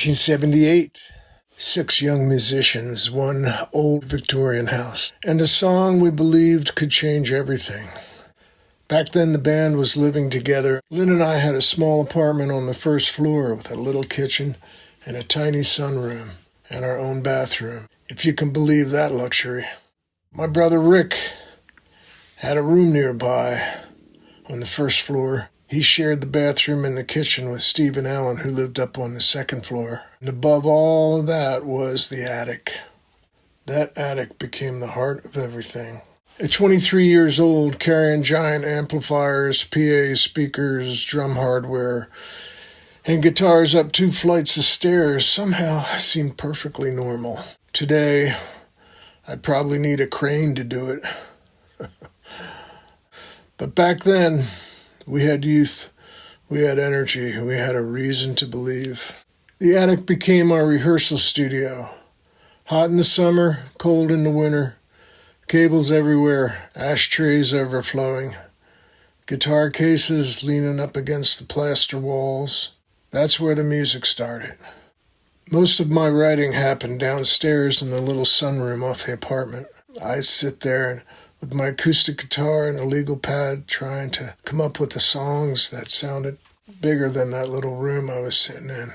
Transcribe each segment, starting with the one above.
1978. 6 young musicians, one old Victorian house, and a song we believed could change everything. Back then the band was living together. Lynn and I had a small apartment on the first floor with a little kitchen and a tiny sunroom and our own bathroom, if you can believe that luxury. My brother Rick had a room nearby on the first floor. He shared the bathroom and the kitchen with Steve and Alan, who lived up on the second floor. And above all of that was the attic. That attic became the heart of everything. At 23 years old, carrying giant amplifiers, PA speakers, drum hardware, and guitars up 2 flights of stairs somehow seemed perfectly normal. Today, I'd probably need a crane to do it. But back then, we had youth, we had energy, we had a reason to believe. The attic became our rehearsal studio. Hot in the summer, cold in the winter, cables everywhere, ashtrays overflowing, guitar cases leaning up against the plaster walls. That's where the music started. Most of my writing happened downstairs in the little sunroom off the apartment. I'd sit there and with my acoustic guitar and a legal pad trying to come up with the songs that sounded bigger than that little room I was sitting in.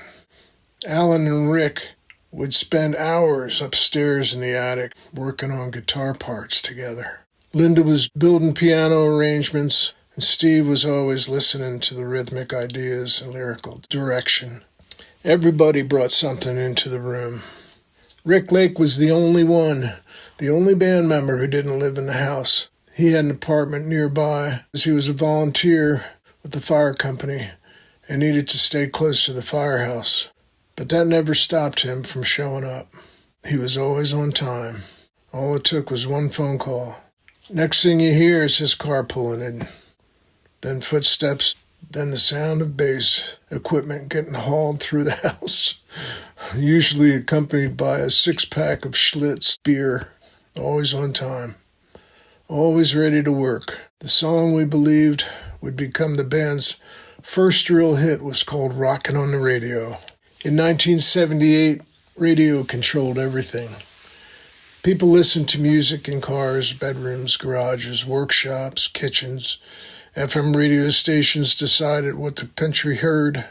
Alan and Rick would spend hours upstairs in the attic working on guitar parts together. Linda was building piano arrangements, and Steve was always listening to the rhythmic ideas and lyrical direction. Everybody brought something into the room. Rick Lake was the only band member who didn't live in the house. He had an apartment nearby as he was a volunteer with the fire company and needed to stay close to the firehouse. But that never stopped him from showing up. He was always on time. All it took was one phone call. Next thing you hear is his car pulling in. Then footsteps, then the sound of bass equipment getting hauled through the house, usually accompanied by a 6-pack of Schlitz beer. Always on time, always ready to work. The song we believed would become the band's first real hit was called Rockin On The Radio. In 1978, radio controlled everything. People listened to music in cars, bedrooms, garages, workshops, kitchens. FM radio stations decided what the country heard.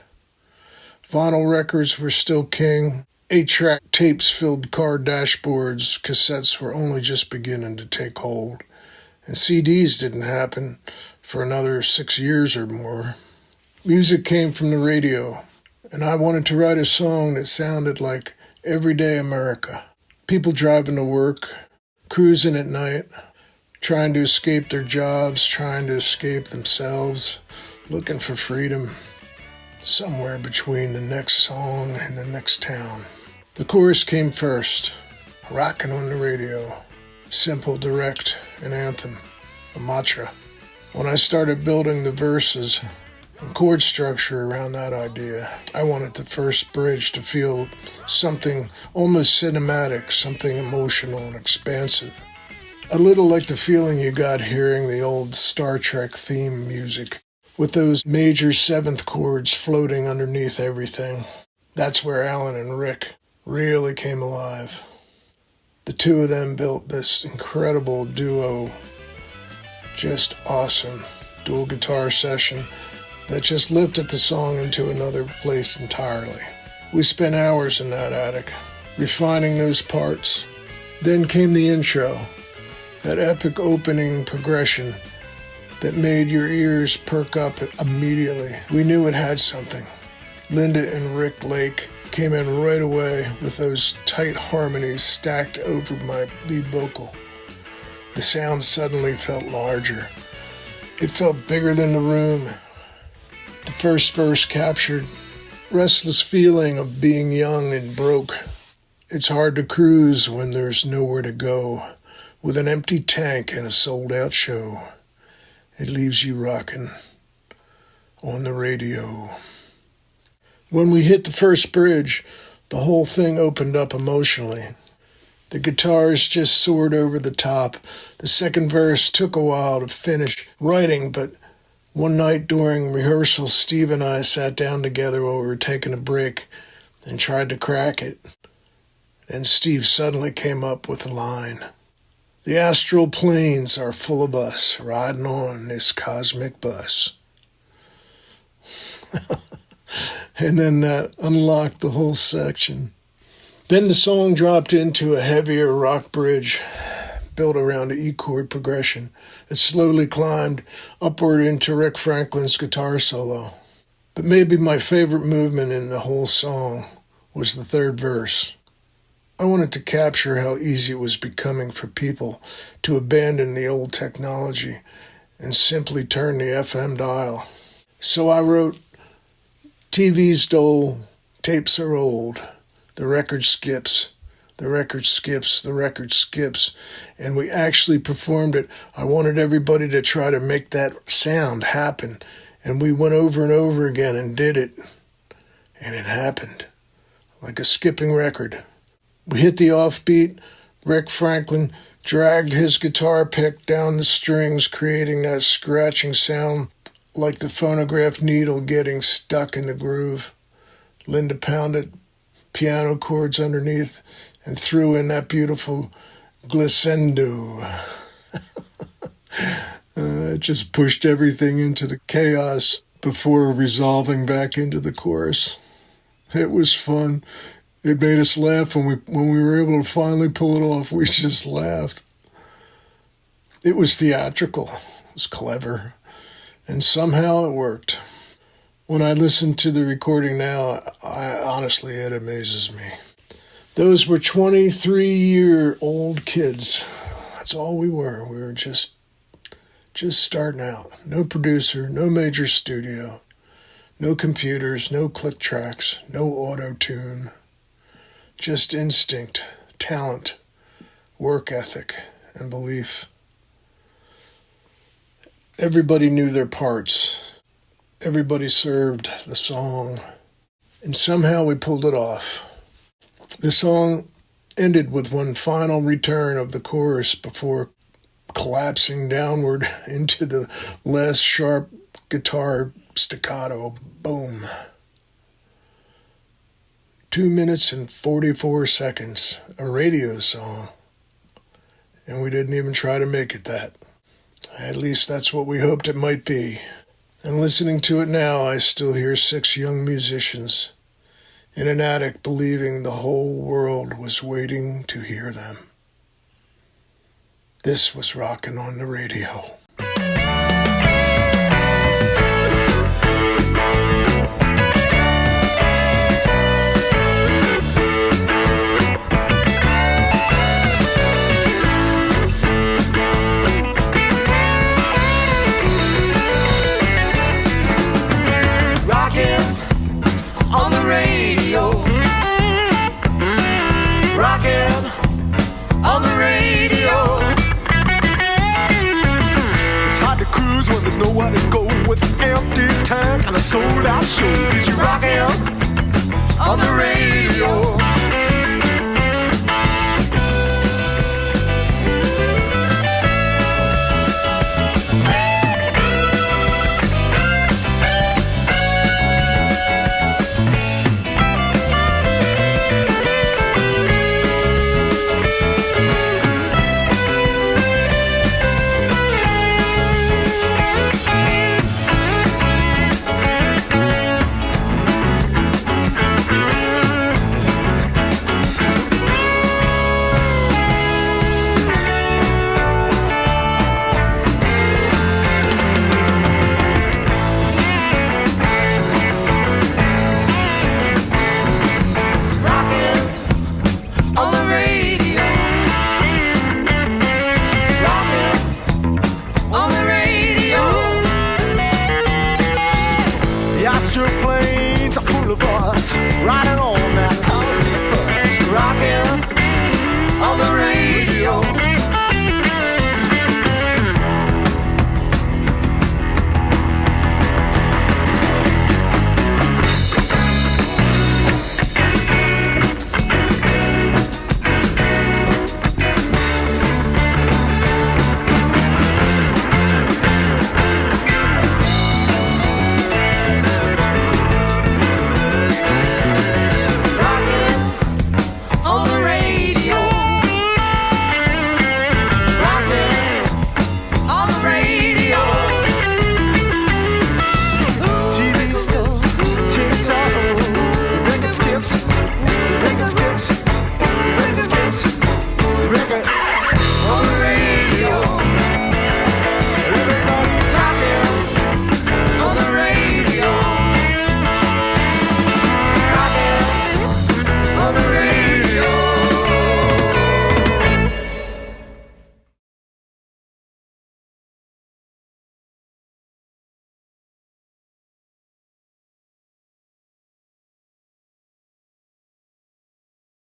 Vinyl records were still king. 8-track tapes filled car dashboards. Cassettes were only just beginning to take hold. And CDs didn't happen for another 6 years or more. Music came from the radio, and I wanted to write a song that sounded like everyday America. People driving to work, cruising at night, trying to escape their jobs, trying to escape themselves, looking for freedom, somewhere between the next song and the next town. The chorus came first, Rockin' on the Radio. Simple, direct, an anthem, a mantra. When I started building the verses and chord structure around that idea, I wanted the first bridge to feel something almost cinematic, something emotional and expansive. A little like the feeling you got hearing the old Star Trek theme music, with those major 7th chords floating underneath everything. That's where Alan and Rick really came alive. The two of them built this incredible duo, just awesome dual guitar session that just lifted the song into another place entirely. We spent hours in that attic, refining those parts. Then came the intro, that epic opening progression that made your ears perk up immediately. We knew it had something. Linda and Rick Lake came in right away with those tight harmonies stacked over my lead vocal. The sound suddenly felt larger. It felt bigger than the room. The first verse captured restless feeling of being young and broke. It's hard to cruise when there's nowhere to go. With an empty tank and a sold-out show, it leaves you rocking on the radio. When we hit the first bridge, the whole thing opened up emotionally. The guitars just soared over the top. The second verse took a while to finish writing, but one night during rehearsal, Steve and I sat down together while we were taking a break and tried to crack it. Then Steve suddenly came up with a line. The astral planes are full of us riding on this cosmic bus. And then that unlocked the whole section. Then the song dropped into a heavier rock bridge built around an E-chord progression. It slowly climbed upward into Rick Franklin's guitar solo. But maybe my favorite movement in the whole song was the third verse. I wanted to capture how easy it was becoming for people to abandon the old technology and simply turn the FM dial. So I wrote, TV's dull, tapes are old, the record skips, the record skips, the record skips, and we actually performed it. I wanted everybody to try to make that sound happen, and we went over and over again and did it, and it happened, like a skipping record. We hit the offbeat. Rick Franklin dragged his guitar pick down the strings, creating that scratching sound like the phonograph needle getting stuck in the groove. Linda pounded piano chords underneath and threw in that beautiful glissando. It just pushed everything into the chaos before resolving back into the chorus. It was fun. It made us laugh when we were able to finally pull it off. We just laughed. It was theatrical. It was clever. And somehow it worked. When I listen to the recording now, honestly, it amazes me. Those were 23-year-old kids. That's all we were. We were just starting out. No producer, no major studio, no computers, no click tracks, no auto-tune. Just instinct, talent, work ethic, and belief. Everybody knew their parts. Everybody served the song. And somehow we pulled it off. The song ended with one final return of the chorus before collapsing downward into the last sharp guitar staccato. Boom. 2 minutes and 44 seconds, a radio song. And we didn't even try to make it that. At least that's what we hoped it might be. And listening to it now, I still hear 6 young musicians in an attic believing the whole world was waiting to hear them. This was Rockin On The Radio. On the radio, rockin' on the radio. It's hard to cruise when there's nowhere to go with an empty tank and a sold-out show. It's rockin' on the radio.